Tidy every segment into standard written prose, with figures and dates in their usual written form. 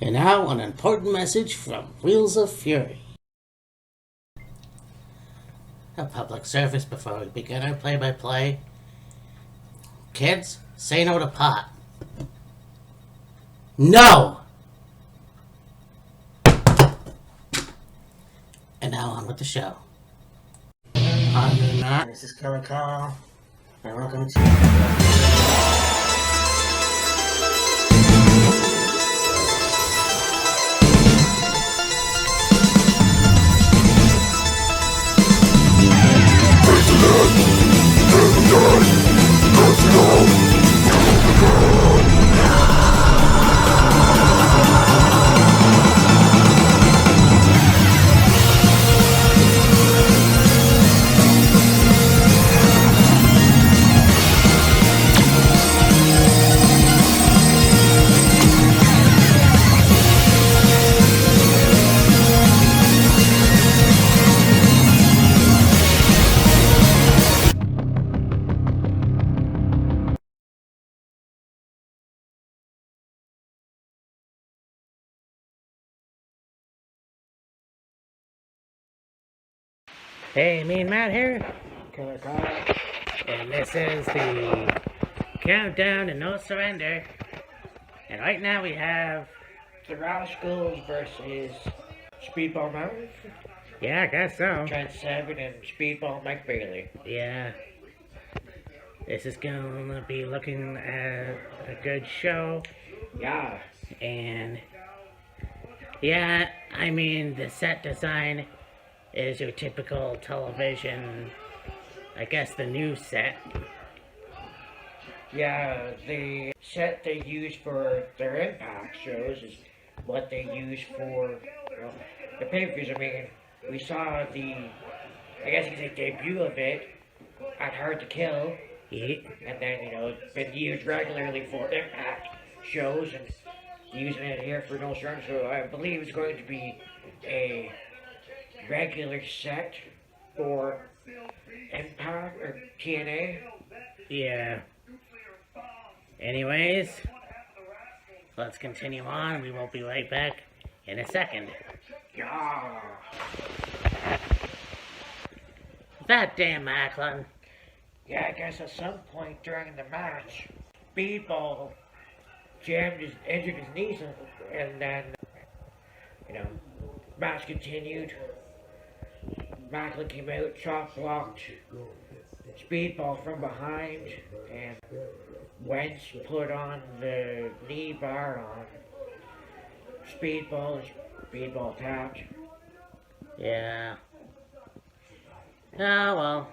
And now, an important message from Wheels of Fury. A public service before we begin our play-by-play. Kids, say no to pot. No! And now on with the show. I'm Matt. This is Killer Carl. And welcome to... Hey, me and Matt here, Killer Carl, and this is the countdown to No Surrender. And right now we have The Rascals versus Speedball Mountain, yeah, I guess so. Trent Seven, and Speedball Mike Bailey. Yeah, this is gonna be looking at a good show. Yeah, And yeah, I mean the set design is your typical television, I guess the news set. yeah, the set they use for their Impact shows is what they use for the pay-per-views. I mean, we saw the, I guess you could say, debut of it at Hard to Kill, Yeah. and then, it's been used regularly for Impact shows, and using it here for No Surrender. So I believe it's going to be a regular set for Impact or TNA. Yeah. Anyways, let's continue on. We will be right back in a second. Yeah. That damn Macklin. Yeah, I guess at some point during the match, Speedball injured his knees, and then, match continued. Macklin came out, chop blocked Speedball from behind, and Wentz put on the knee bar on Speedball, and Speedball tapped. Yeah. Oh, well.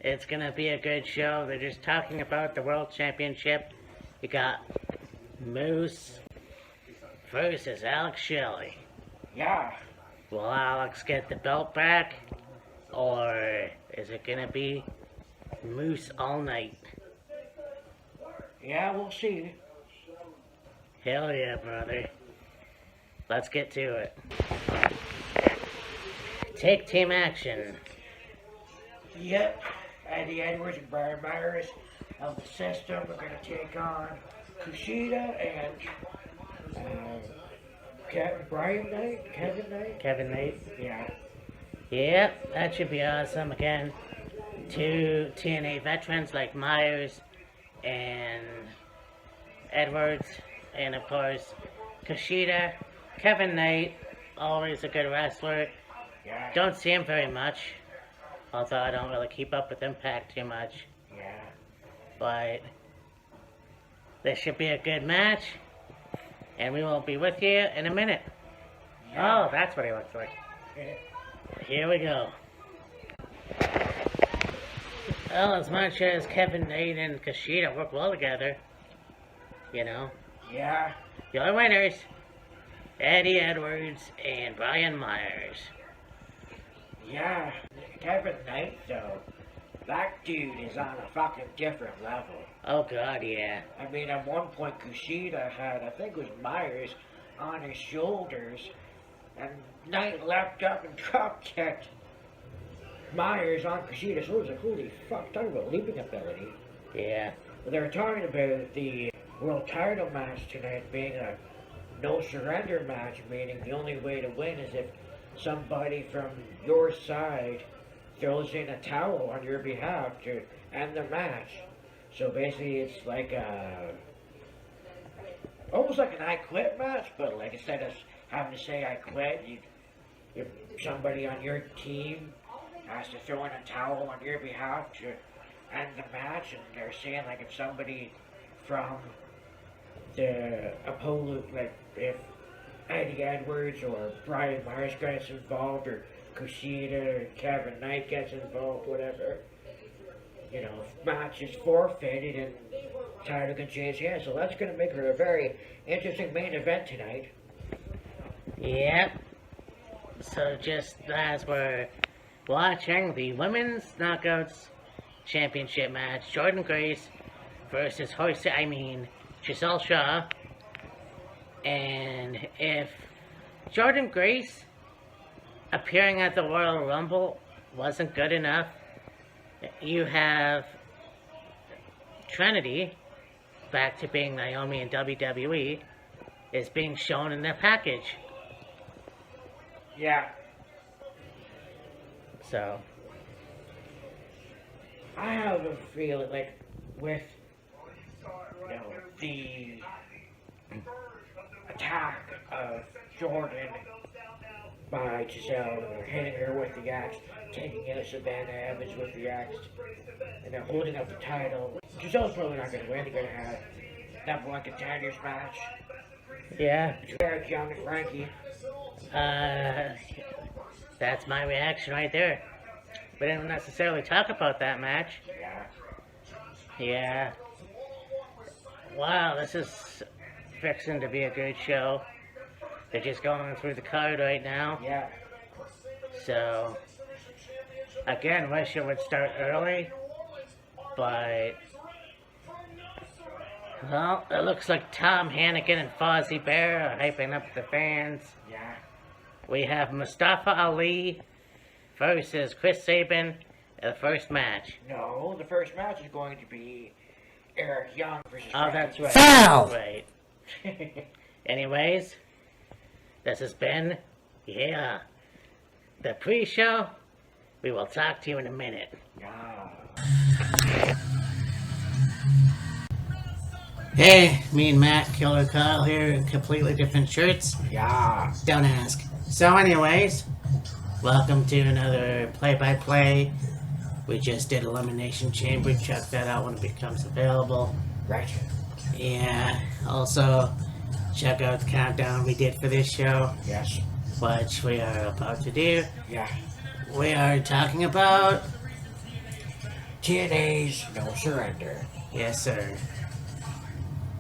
It's gonna be a good show. They're just talking about the World Championship. You got Moose versus Alex Shelley. Yeah, Will Alex get the belt back? Or is it gonna be Moose all night? yeah, we'll see. Hell yeah, brother. Let's get to it. Take team action. Yep, Eddie Edwards and Brian Myers of the System are going to take on Kushida and Kevin Knight? Kevin Knight. Yeah. Yep, that should be awesome. Again, two TNA veterans like Myers and Edwards, and of course Kushida. Kevin Knight, always a good wrestler. Yeah. Don't see him very much, although I don't really keep up with Impact too much. Yeah. But this should be a good match, and we will be with you in a minute. Yeah. Oh, that's what he looks like. Yeah. Here we go. Well, as much as Kevin Knight and Kushida work well together, Yeah. your winners, Eddie Edwards and Brian Myers. Yeah. Kevin Knight, though, that dude is on a fucking different level. Oh god, yeah. I mean, at one point, Kushida had, I think it was Myers, on his shoulders, and Knight leapt up and drop kicked Myers on Kushida. So it was like, holy fuck, talking about leaping ability. Yeah. But they were talking about the world title match tonight being a no surrender match, meaning the only way to win is if somebody from your side throws in a towel on your behalf to end the match. So basically, it's like almost like an I quit match, but like instead of having to say I quit, if somebody on your team has to throw in a towel on your behalf to end the match, and they're saying like if somebody from the opponent, like if Eddie Edwards or Brian Myers gets involved, or Kushida or Kevin Knight gets involved, whatever, you know, if match is forfeited and title can change hands. So that's going to make her a very interesting main event tonight. Yep. So just as we're watching the Women's Knockouts Championship match, Jordynne Grace versus Giselle Shaw. And if Jordynne Grace appearing at the Royal Rumble wasn't good enough, you have Trinity, back to being Naomi in WWE, is being shown in their package. Yeah. So I have a feeling like with, you know, the attack of Jordan by Giselle, hitting her with the axe, taking in Savannah Evans with the axe, and then holding up the title. Giselle's probably not going to win. They're going to have number one contenders match. yeah, Eric Young and Frankie. that's my reaction right there. We didn't necessarily talk about that match. Yeah. Yeah. Wow, this is fixing to be a good show. They're just going through the card right now. Yeah. So, again, wish it would start early. But, well, it looks like Tom Hannigan and Fozzie Bear are hyping up the fans. Yeah. We have Mustafa Ali versus Chris Sabin in the first match. No, the first match is going to be Eric Young versus Oh, Frankie. that's right. Foul! Right. Anyways, this has been, the pre-show. We will talk to you in a minute. Yeah. Hey, me and Matt, Killer Kyle here in completely different shirts. Yeah. Don't ask. So anyways, welcome to another play-by-play. We just did Elimination Chamber. Check that out when it becomes available. Right. Yeah, also check out the countdown we did for this show, Yes. which we are about to do. Yeah. We are talking about, TNA's No Surrender. yes sir,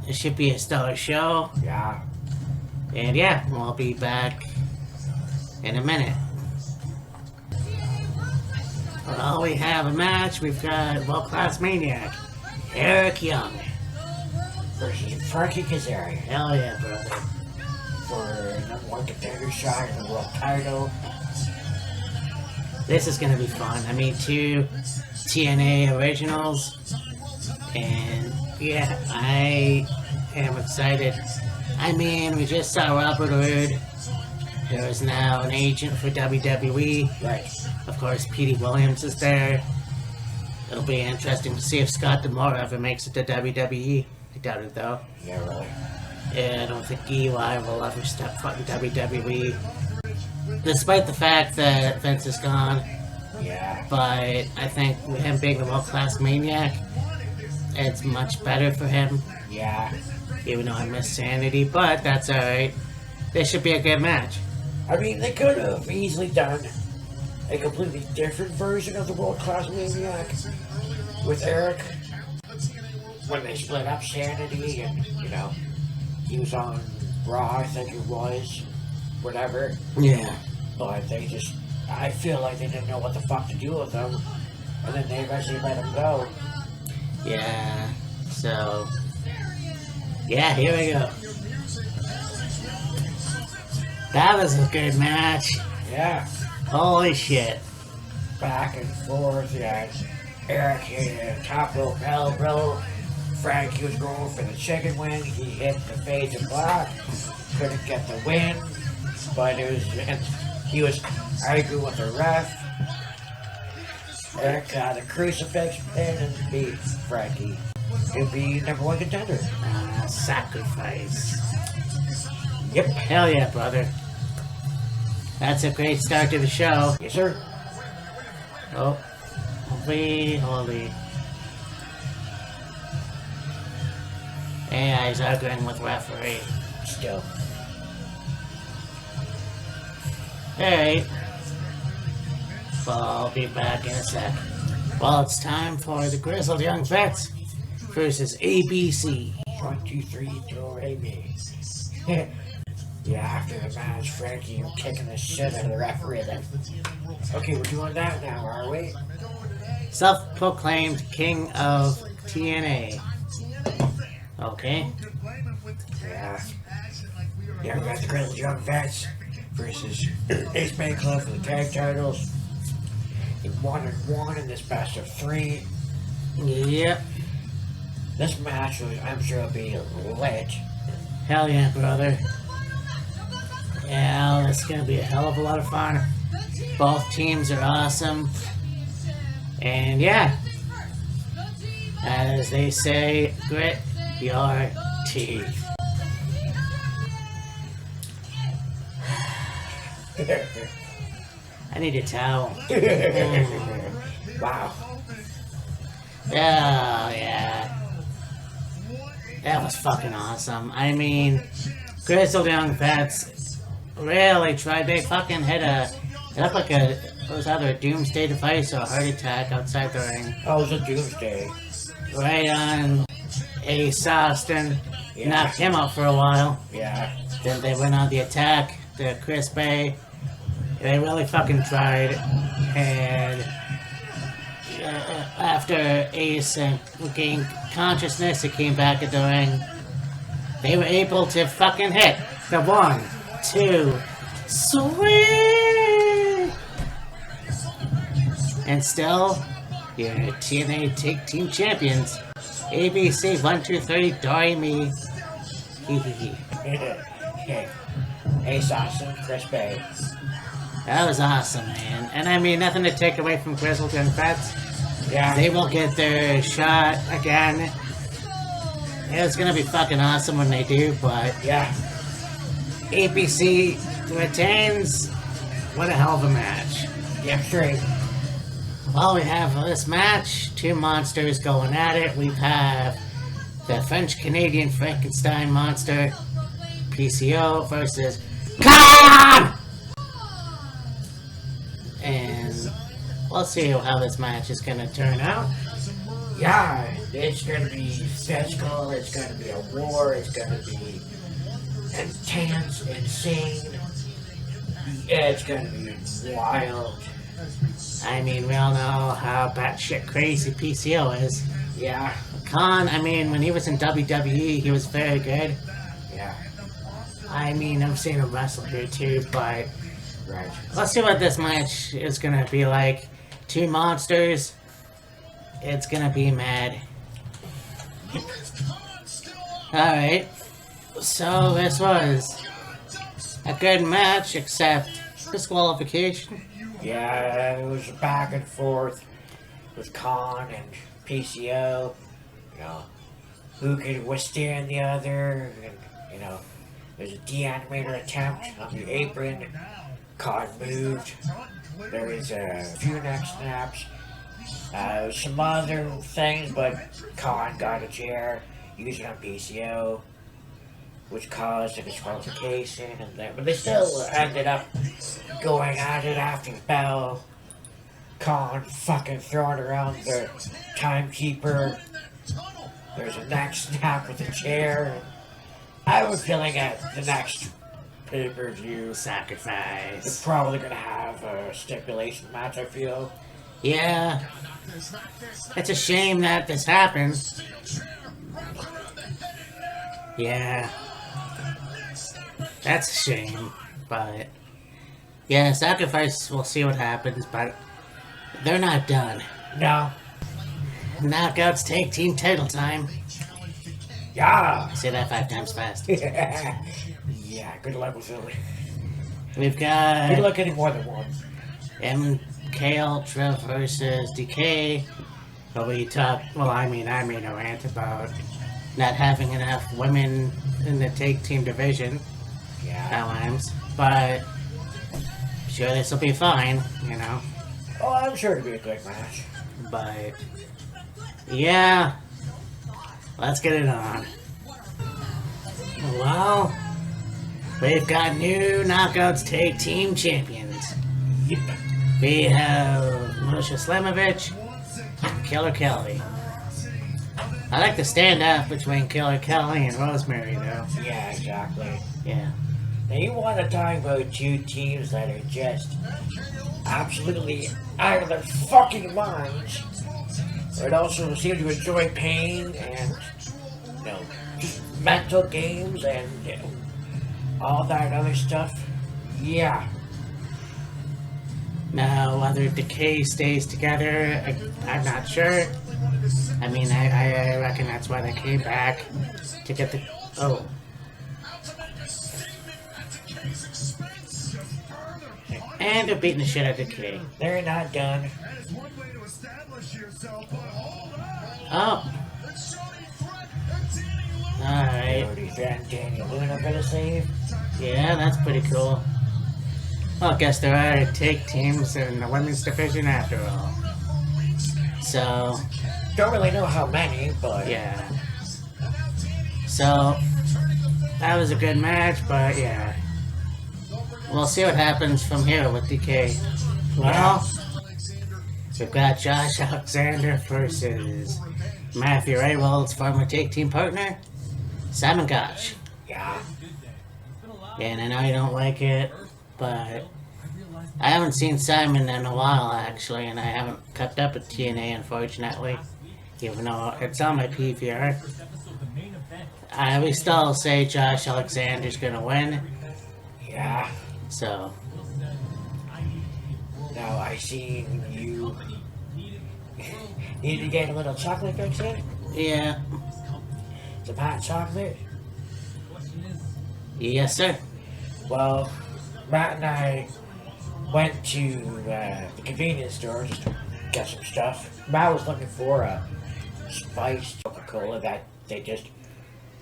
it should be a stellar show. Yeah. And yeah, we'll be back in a minute. Well, we have a match. We've got World Class Maniac, Eric Young. Versus Frankie Kazarian Hell yeah, brother. for number one contender shot in the world title. This is gonna be fun. I mean, two TNA originals. And yeah, I am excited. I mean, we just saw Robert Roode, who is now an agent for WWE. Right. Of course, Petey Williams is there. It'll be interesting to see if Scott D'Amore ever makes it to WWE. I doubt it, though. Yeah, really. Yeah, I don't think Eli will ever step foot in WWE. Despite the fact that Vince is gone. Yeah. But I think with him being the world-class maniac, it's much better for him. Yeah. Even though I miss Sanity, but that's alright. This should be a good match. I mean, they could have easily done a completely different version of the World Class Maniac with Eric when they split up Sanity and, you know, he was on Raw, I think it was, whatever. Yeah. But they just, I feel like they didn't know what the fuck to do with him, and then they eventually let him go. Yeah. So, yeah, here we go. That was a good match. Yeah. Holy shit. Back and forth, yeah. Eric hit a top rope elbow, Frankie was going for the chicken wing. He hit the fades of black. Couldn't get the win. But he was arguing with the ref. Eric got a crucifix pin and beat Frankie. He'll be #1 contender. Sacrifice. Yep. Hell yeah, brother. That's a great start to the show. Yes, sir. Oh, holy. Yeah, he's arguing with referee. Still. Alright. Well, I'll be back in a sec. Well, it's time for the Grizzled Young Vets versus ABC. 1, 2, 3, throw AB. Yeah, after the match, Frankie, you're kicking the shit out of the referee then. Okay, we're doing that now, are we? Self-proclaimed king of TNA. Okay. Yeah. Yeah, we got the Grizzled Young Vets versus Ace Man Club for the tag titles. They 1-1 in this best of 3. Yep. This match, I'm sure, will be lit. Hell yeah, brother. Yeah, it's gonna be a hell of a lot of fun. Both teams are awesome. And yeah, as they say, grit your teeth. I need a towel. Wow. Oh, yeah. That was fucking awesome. I mean, Grizzled Young Vets really tried. They fucking hit it looked like it was either a doomsday device or a heart attack outside the ring. Oh, it was a doomsday. Right on Ace Austin. Yeah. Knocked him out for a while. Yeah. Then they went on the attack to Chris Bay. They really fucking tried. And after Ace gained consciousness, he came back at the ring. They were able to fucking hit the 1, 2, sweet! And still, your TNA Tag Team Champions, ABC 1, 2, 3, Dory Me. Ace Austin, Chris Bay. That was awesome, man. And I mean, nothing to take away from Grizzled Young Vets. Yeah. They will get their shot again. It's gonna be fucking awesome when they do, but Yeah. ABC retains. What a hell of a match. Yeah, straight. Well, we have this match, 2 monsters going at it. We have the French-Canadian Frankenstein monster, PCO, versus Khan! And we'll see how this match is gonna turn out. Yeah, it's gonna be physical, it's gonna be a war, it's gonna be intense, insane. It's gonna be wild. I mean, we all know how batshit crazy PCO is. Yeah, Khan, I mean, when he was in WWE, he was very good. yeah, I mean, I've seen him wrestle here too, but right. let's see what this match is gonna be like. 2 monsters. It's gonna be mad. Alright. So this was a good match, except disqualification. Yeah, it was back and forth with Khan and PCO. You know, who could withstand the other? And, you know, there's a deanimator attempt on the apron. Khan moved. There was a few neck snaps. Some other things, but Khan got a chair, used it on PCO, which caused a disqualification, but they still ended up going at it after the bell. Khan fucking throwing around the timekeeper. There's a neck snap with a chair. I have a feeling at the next pay-per-view, Sacrifice. they're probably gonna have a stipulation match, I feel. Yeah. It's a shame that this happened. Yeah. That's a shame. But yeah, Sacrifice, we'll see what happens, but they're not done. No. Knockouts Tag Team title time. Yeah. Say that 5 times fast. Yeah, good luck with Philly. We've Good got luck getting more than one. MK Ultra versus DK. But I made a rant about not having enough women in the tag team division Yeah. at times. But I'm sure this will be fine, you know. Oh, I'm sure it'll be a good match. But yeah, let's get it on. Well, we've got new Knockouts Tag Team Champions. Yep. We have Moshe Slamovich and Killer Kelly. I like the standoff between Killer Kelly and Rosemary, though. Yeah, exactly. Yeah. Now you want to talk about two teams that are just absolutely out of their fucking minds, but also seem to enjoy pain and, you know, just mental games and, you know, all that other stuff. Yeah. Now, whether Decay stays together, I'm not sure. I mean, I reckon that's why they came back to get the. Oh. And they're beating the shit out of Decay. They're not done. Oh. Alright. Cody and Daniel Luna gonna save. Yeah, that's pretty cool. Well, I guess there are tag teams in the women's division after all. So, Don't really know how many, but yeah. So, that was a good match, but yeah. We'll see what happens from here with DK. Well, we've got Josh Alexander versus Matthew Raywald's former tag team partner, Simon Gotch. yeah. And I know you don't like it, but I haven't seen Simon in a while, actually, and I haven't kept up with TNA, unfortunately, even though it's on my PVR. We still say Josh Alexander's gonna win, Yeah. so Now I see you need to get a little chocolate fix in. yeah. Some hot chocolate. Yes, sir. Well, Matt and I went to the convenience store just to get some stuff. Matt was looking for a spiced Coca-Cola that they just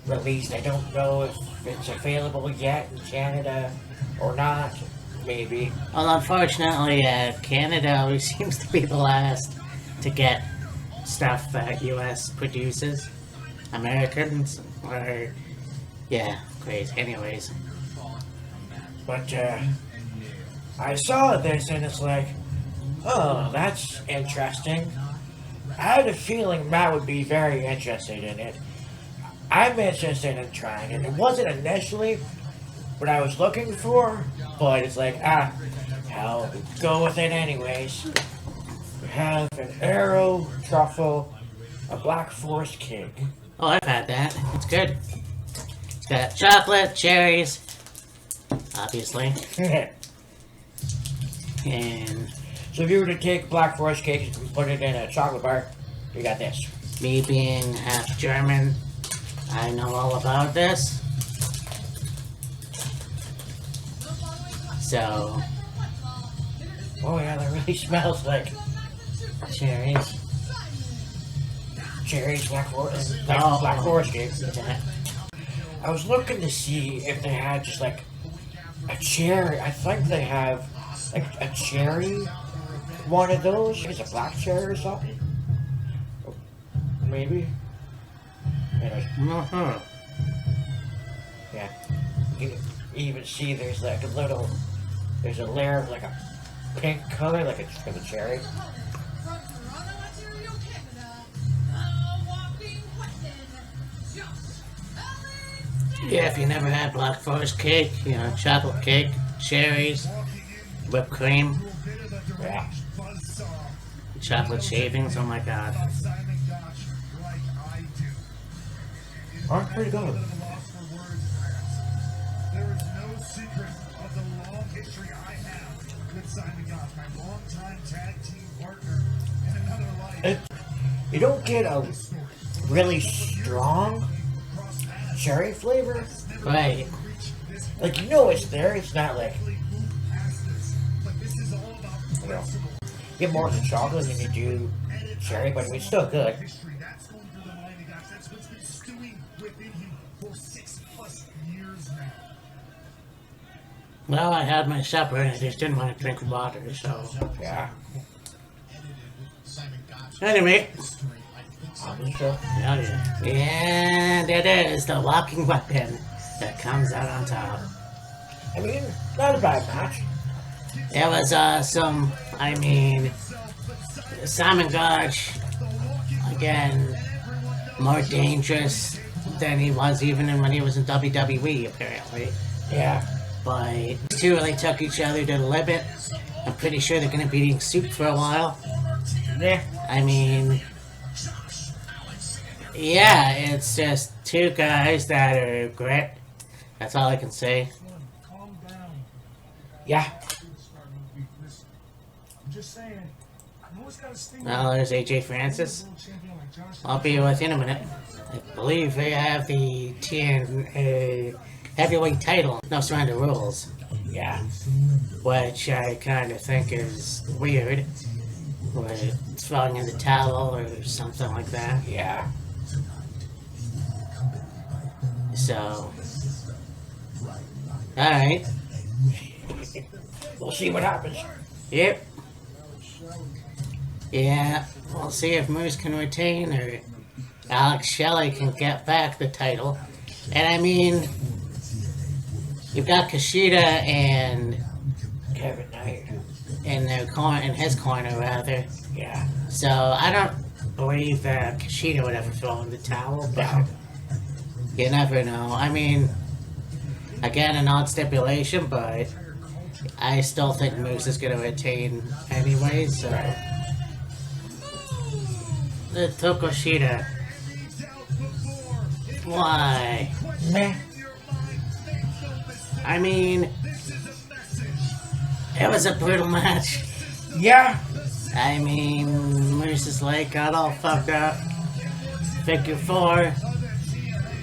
released. I don't know if it's available yet in Canada or not. Maybe. Well, unfortunately, Canada always seems to be the last to get stuff that U.S. produces. Americans are, yeah, crazy. Anyways, But I saw this and it's like, oh, that's interesting. I had a feeling Matt would be very interested in it. I'm interested in trying it. It wasn't initially what I was looking for, but it's like, hell, go with it anyways. We have an arrow, truffle, a black forest cake. oh, I've had that. It's good. It's got chocolate, cherries, obviously, and So if you were to take black forest cake and put it in a chocolate bar, you got this. me being half German, I know all about this. So, Oh yeah, that really smells like cherries. cherries, black forest, Oh. black forest cake. I was looking to see if they had just like a cherry. I think they have like a cherry, one of those. It's a black cherry or something. Maybe. Anyways, Mhm. yeah. You can even see there's like there's a layer of like a pink color, like it's for the cherry. Yeah, if you never had Black Forest cake, you know, chocolate cake, cherries, whipped cream, Yeah. chocolate shavings, oh my god. Aren't pretty good. There is no secret of the long history I have with Simon Gotch, my longtime tag team partner in another life. You don't get a really strong cherry flavor. Right. Like, you know it's there. It's not like, you know, you get more of the chocolate than you do cherry, but it's still good. History, that's going through the mind, guys. That's what's been stewing within you for 6+ years now. Well, I had my supper and I just didn't want to drink water, so. Yeah. Anyway. Obviously. Yeah. And it is the walking weapon that comes out on top. I mean, not a bad match. It was awesome. I mean, Simon Gotch, again, more dangerous than he was even when he was in WWE, apparently. Yeah. But these two really took each other to the limit. I'm pretty sure they're going to be eating soup for a while. Yeah. I mean, yeah, it's just two guys that are great. That's all I can say. Calm down. Yeah. I'm just saying. I know it's got a sting. Well, there's AJ Francis. World champion like Josh I'll be with you in a minute. I believe they have the TN heavyweight title. No surrender rules. Yeah. Which I kind of think is weird. Or throwing in the towel or something like that. Yeah. So, alright. We'll see what happens. Yep. Yeah, we'll see if Moose can retain or Alex Shelley can get back the title. And I mean, you've got Kushida and Kevin Knight. in his corner rather. Yeah. So I don't believe that Kushida would ever throw in the towel, but No. you never know. I mean, again, an odd stipulation, but I still think Moose is going to retain anyway, so. The Tokushida. Why? Meh. I mean, it was a brutal match. Yeah. I mean, Moose's leg got all fucked up. Figure 4.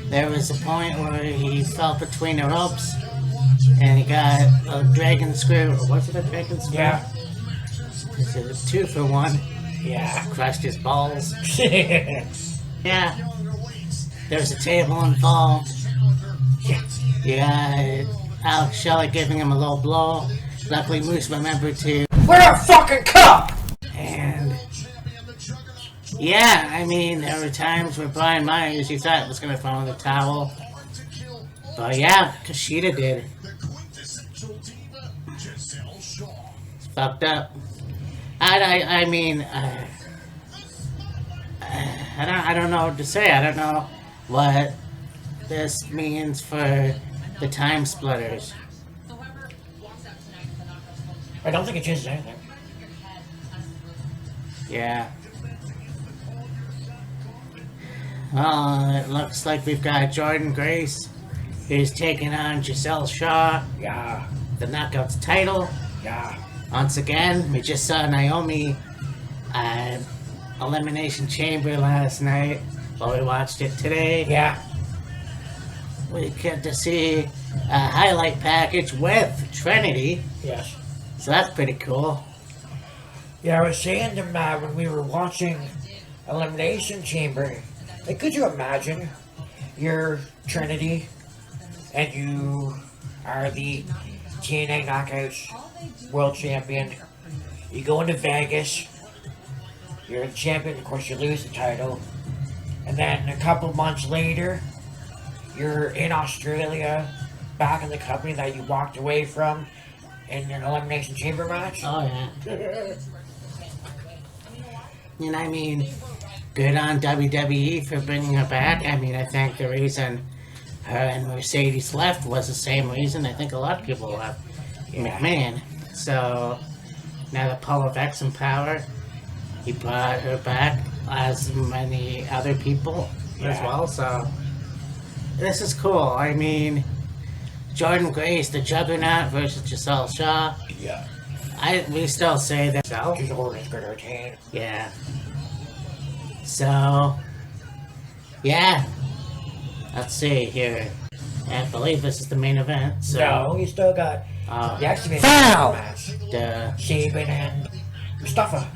There was a point where he fell between the ropes and he got a dragon screw. Or was it a dragon screw? Yeah. It's a 2-for-1. Yeah. Crushed his balls. Yeah. Yeah. There's a table involved. You got Alex Shelley giving him a low blow. Luckily, Moose remembered to. We're a fucking cup! And yeah, I mean, there were times where Brian Myers, you thought was going to throw in the towel. But yeah, Kushida did. It's fucked up. I mean, I don't know what to say. I don't know what this means for the time splitters. I don't think it changes anything. Yeah. Well, it looks like we've got Jordan Grace, who's taking on Giselle Shaw, Yeah. the Knockouts title. Yeah. Once again, we just saw Naomi Elimination Chamber last night. Well, we watched it today. Yeah. We get to see a highlight package with Trinity, Yes. so that's pretty cool. Yeah, I was saying to Matt when we were watching Elimination Chamber, like, could you imagine you're Trinity and you are the TNA Knockouts World Champion? You go into Vegas, you're the champion, of course you lose the title, and then a couple months later, you're in Australia, back in the company that you walked away from in an Elimination Chamber match. Oh, yeah. And I mean, good on WWE for bringing her back. I mean, I think the reason her and Mercedes left was the same reason I think a lot of people left McMahon. So now that Paul Levesque's in power, he brought her back, as many other people as Yeah. well. So this is cool. I mean, Jordan Grace, the Juggernaut versus Giselle Shaw. Yeah. We still say that. So, She's always going to retain. yeah. So, yeah. let's see here. I believe this is the main event. So, No, you still got the X-Men Foul! match. duh. Saban and Mustafa.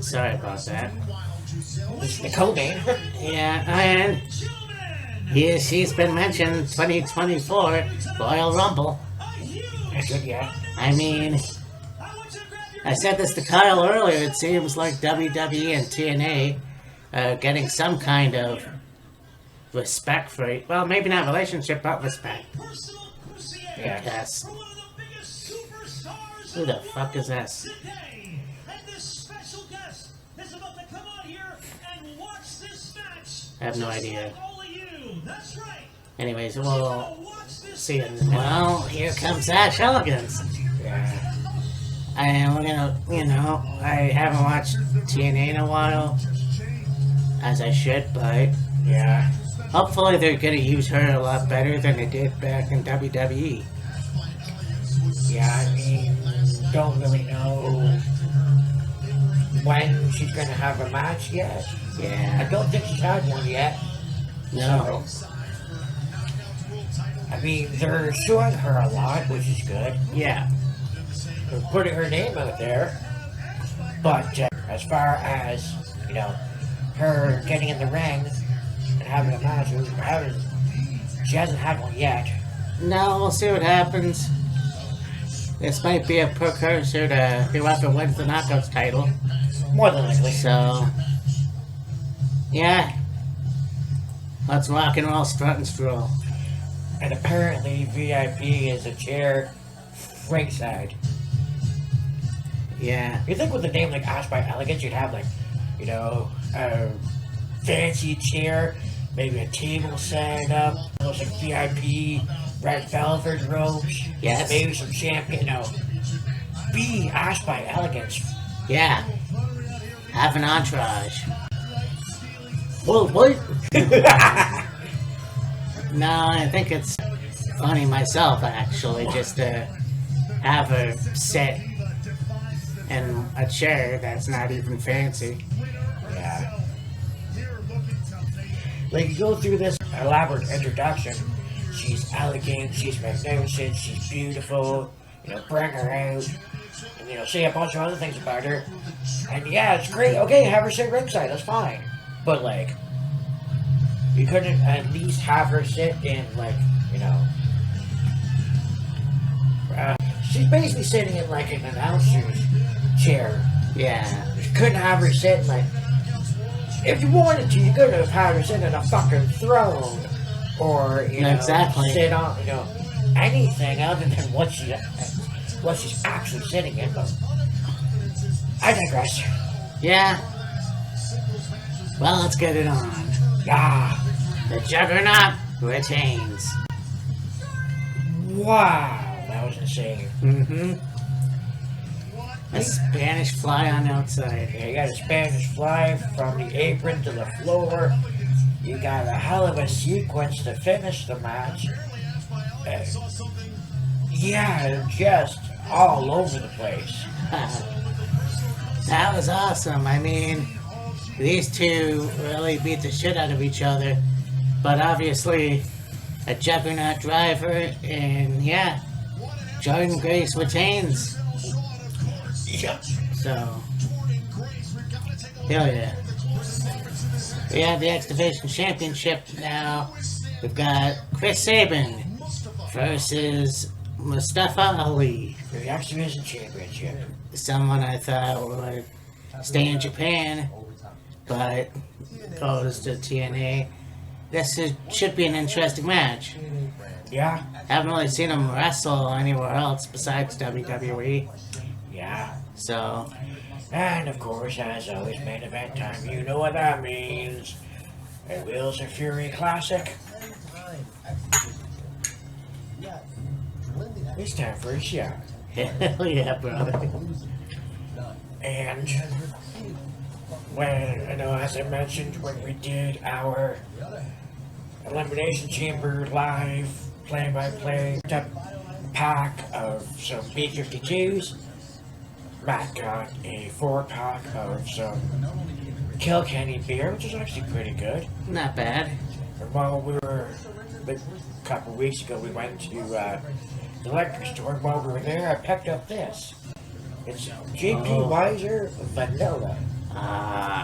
Sorry about that. This is the code name. Yeah, and she's been mentioned 2024 Royal Rumble. That's good, yeah. I mean, I said this to Kyle earlier. It seems like WWE and TNA are getting some kind of respect for it. Well, maybe not relationship, but respect. Yeah. Yes. Who the fuck is this? I have no idea. Anyways, we'll see it. Well, here comes Ash Elegance. Yeah. And we're gonna, I haven't watched TNA in a while, as I should, but Yeah. hopefully they're gonna use her a lot better than they did back in WWE. Yeah, I mean, don't really know when she's gonna have a match yet. I Yeah, don't think she's had one yet. no. I mean, they're showing her a lot, which is good. Yeah, They're putting her name out there. But as far as, her getting in the ring and having a match, she hasn't had one yet. no, we'll see what happens. This might be a precursor to whoever wins the Knockouts title. More than likely. So, yeah. Let's rock and roll, strut and stroll. And apparently VIP is a chair ringside. Yeah. You think with a name like Ash by Elegance, you'd have like, a fancy chair, maybe a table set up, those like VIP red velvet robes, Yes. maybe some champagne. Be Ash by Elegance. Yeah. Have an entourage. Whoa, what? No, I think it's funny myself, actually, just to have her sit in a chair that's not even fancy. Yeah. Like you go through this elaborate introduction. She's elegant, she's magnificent, she's beautiful. Bring her out. And say a bunch of other things about her. And yeah, it's great. Okay, have her sit ringside, that's fine. But like, you couldn't at least have her sit in she's basically sitting in like an announcer's chair. Yeah. You couldn't have her sit in like, if you wanted to, you could have had her sit in a fucking throne, or Exactly. sit on anything other than what she's actually sitting in. But I digress. Yeah. Well, let's get it on. Ah, The Juggernaut retains. wow, that was insane. Mm-hmm. A Spanish fly on outside. Yeah, you got a Spanish fly from the apron to the floor. You got a hell of a sequence to finish the match. Yeah, just all over the place. That was awesome. I mean, these two really beat the shit out of each other. But obviously, a Juggernaut driver, and yeah, Jordan Grace retains. Yeah. So, hell yeah. We have the X Division Championship now. We've got Chris Sabin versus Mustafa Ali. For the X Division Championship. Someone I thought would stay in Japan, but goes to TNA. Should be an interesting match. Yeah. Haven't really seen him wrestle anywhere else besides WWE. Yeah. So, And of course, as always, main event time. You know what that means. A Wheels of Fury Classic. It's time for a shot. hell yeah, brother. And when, as I mentioned, when we did our Elimination Chamber live play-by-play pack of some B-52s, Matt got a 4-pack of some Kilkenny beer, which is actually pretty good. Not bad. And while we were, a couple weeks ago, we went to the liquor store. While we were there, I picked up this. It's JP Oh. Weiser Vanilla. Ah,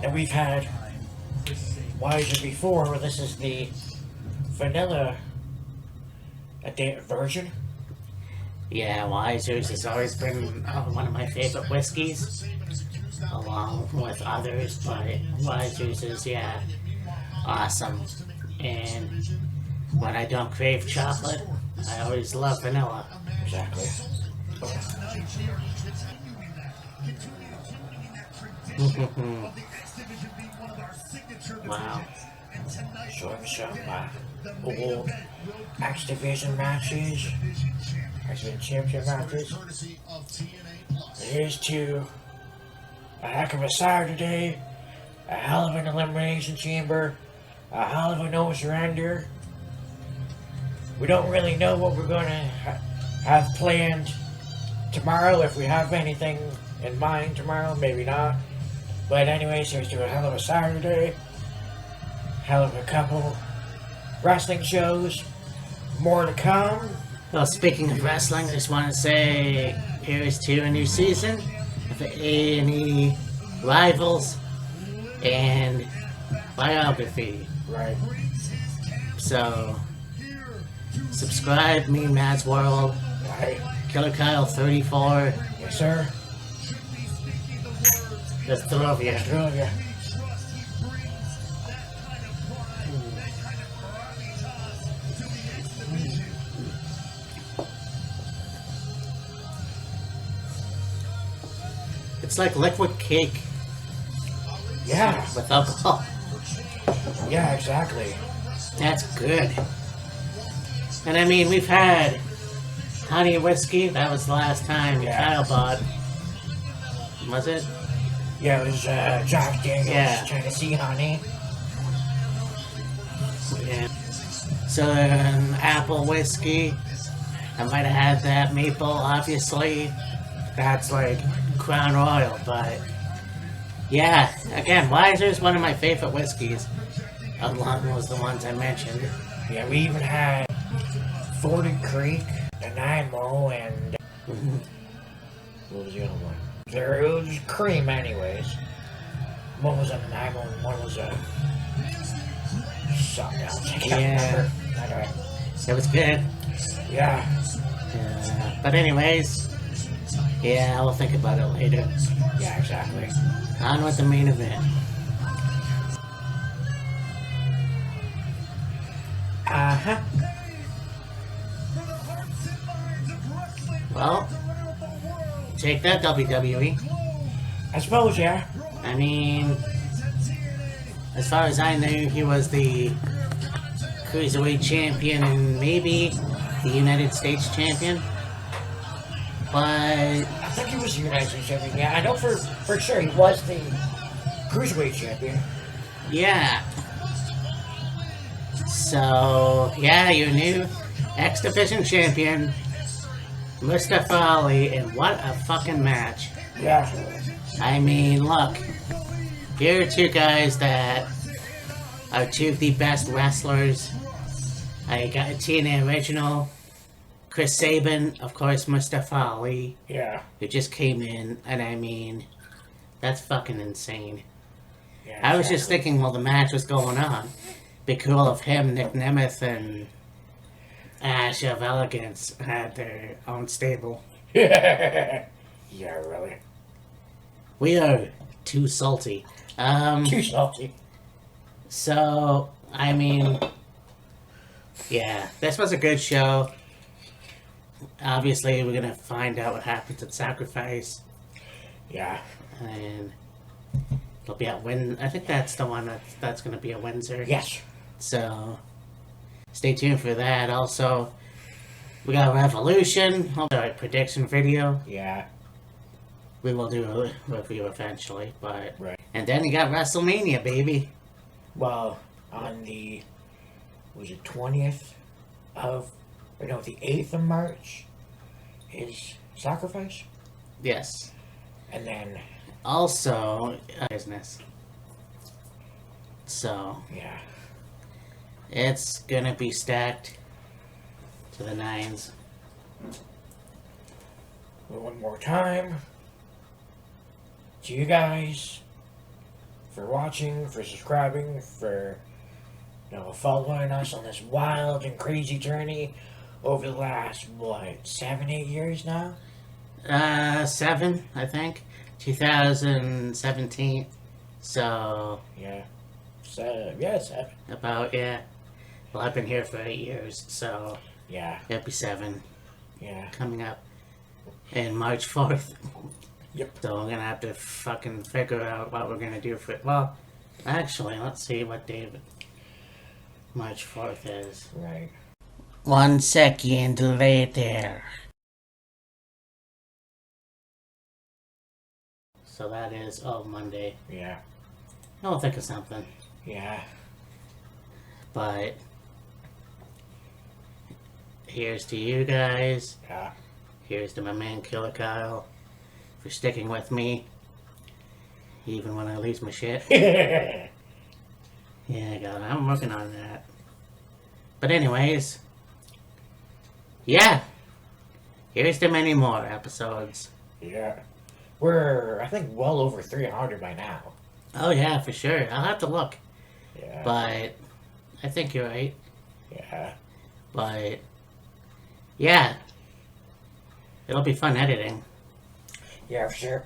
And we've had Weiser before. This is the vanilla version. yeah, Weiser's has always been one of my favorite whiskeys, along with others, but Weiser's is, yeah, awesome. And when I don't crave chocolate, I always love vanilla. Exactly. Wow. Showing some old X Division matches, X Division Championship matches. Here's to a heck of a Saturday, a hell of an elimination chamber, a hell of a no surrender. We don't really know what we're going to have planned tomorrow. If we have anything in mind tomorrow, maybe not. But anyways, here's to a hell of a Saturday, hell of a couple wrestling shows, more to come. Well, speaking of wrestling, I just want to say here's to a new season of A&E Rivals and Biography. Right. So, subscribe, me, Matt's World, Right. Killer Kyle 34. Yes, sir. There's three of you. Yes, sir. Yeah. It's like liquid cake Yeah. with alcohol. Yeah, exactly. That's good. And I mean, we've had honey whiskey. That was the last time Yeah. Kyle bought. Was it? Yeah, it was Jack Daniels, Yeah. Tennessee Honey. Yeah. So apple whiskey. I might have had that maple, obviously. That's like Crown Royal, but yeah, again, Weiser's one of my favorite whiskeys. Along with the ones I mentioned. Yeah, we even had 40 Creek, Nanaimo, and what was the other one? There it was cream, anyways. One was a Nanaimo, and one was a something else. I can't Yeah. remember. Anyway, It was good. yeah, But anyways, yeah, I'll think about it later. yeah, exactly. On with the main event. Uh-huh. Well, take that, WWE. I suppose, yeah. I mean, as far as I knew, he was the Cruiserweight champion and maybe the United States champion. But, I think he was the United States champion. Yeah, I know for sure he was the Cruiserweight champion. yeah. So, yeah, your new X Division champion, Mustafa Ali, and what a fucking match. Yeah. I mean, look, here are two guys that are two of the best wrestlers. I got TNA original, Chris Sabin, of course, Mustafa Ali, Yeah. who just came in, and I mean, that's fucking insane. Yeah, I was just exactly. thinking while the match was going on, be cool if him, Nick Nemeth, and Ash of Elegance had their own stable. Yeah, really. We are too salty. Too salty. So, I mean, yeah, this was a good show. Obviously, we're gonna find out what happens at Sacrifice, Yeah. and it'll be at I think that's the one that's gonna be at Windsor. Yes. So, stay tuned for that. Also, we got Revolution, our prediction video. Yeah. We will do a review eventually, but Right. and then you got WrestleMania, baby. Well, on the was it 20th of or no, the 8th of March is Sacrifice. Yes. And then, Also, business. So, yeah. it's gonna be stacked to the nines. One more time. To you guys for watching, for subscribing, for following us on this wild and crazy journey over the last 7, 8 years now? 7, I think. 2017. So, Yeah. 7. about, yeah. Well, I've been here for 8 years, so Yeah. it'll be 7 Yeah. coming up. And March 4th. Yep. So we're gonna have to fucking figure out what we're gonna do for it. Well, actually, let's see what day March 4th is. Right. 1 second later. So that is, Monday. Yeah. I'll think of something. Yeah. But here's to you guys. Yeah. Here's to my man Killer Kyle for sticking with me. Even when I lose my shit. Yeah, God, I'm working on that. But anyways, yeah. Here's to many more episodes. Yeah. We're, I think, well over 300 by now. Oh yeah, for sure. I'll have to look. Yeah. But I think you're right. Yeah. But yeah. It'll be fun editing. Yeah, for sure.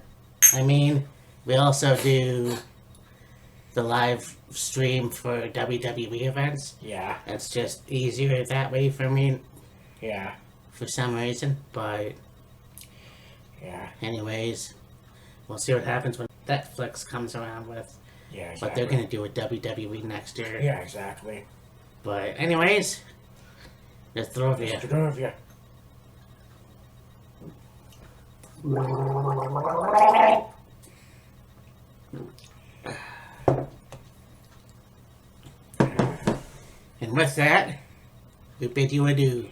I mean, we also do the live stream for WWE events. Yeah. It's just easier that way for me Yeah. for some reason. But Yeah. anyways, we'll see what happens when Netflix comes around with Yeah, exactly. what they're gonna do with WWE next year. Yeah, exactly. But anyways, let's throw you. Mr. Govia. And with that, we bid you adieu.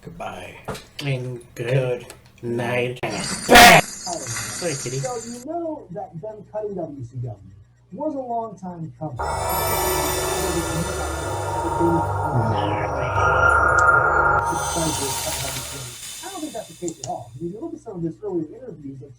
Goodbye. And Good night. Alright, Sorry, kitty. so you know that them cutting WCW was a long time coming. I don't think that's the case at all. If you look at some of this earlier interviews that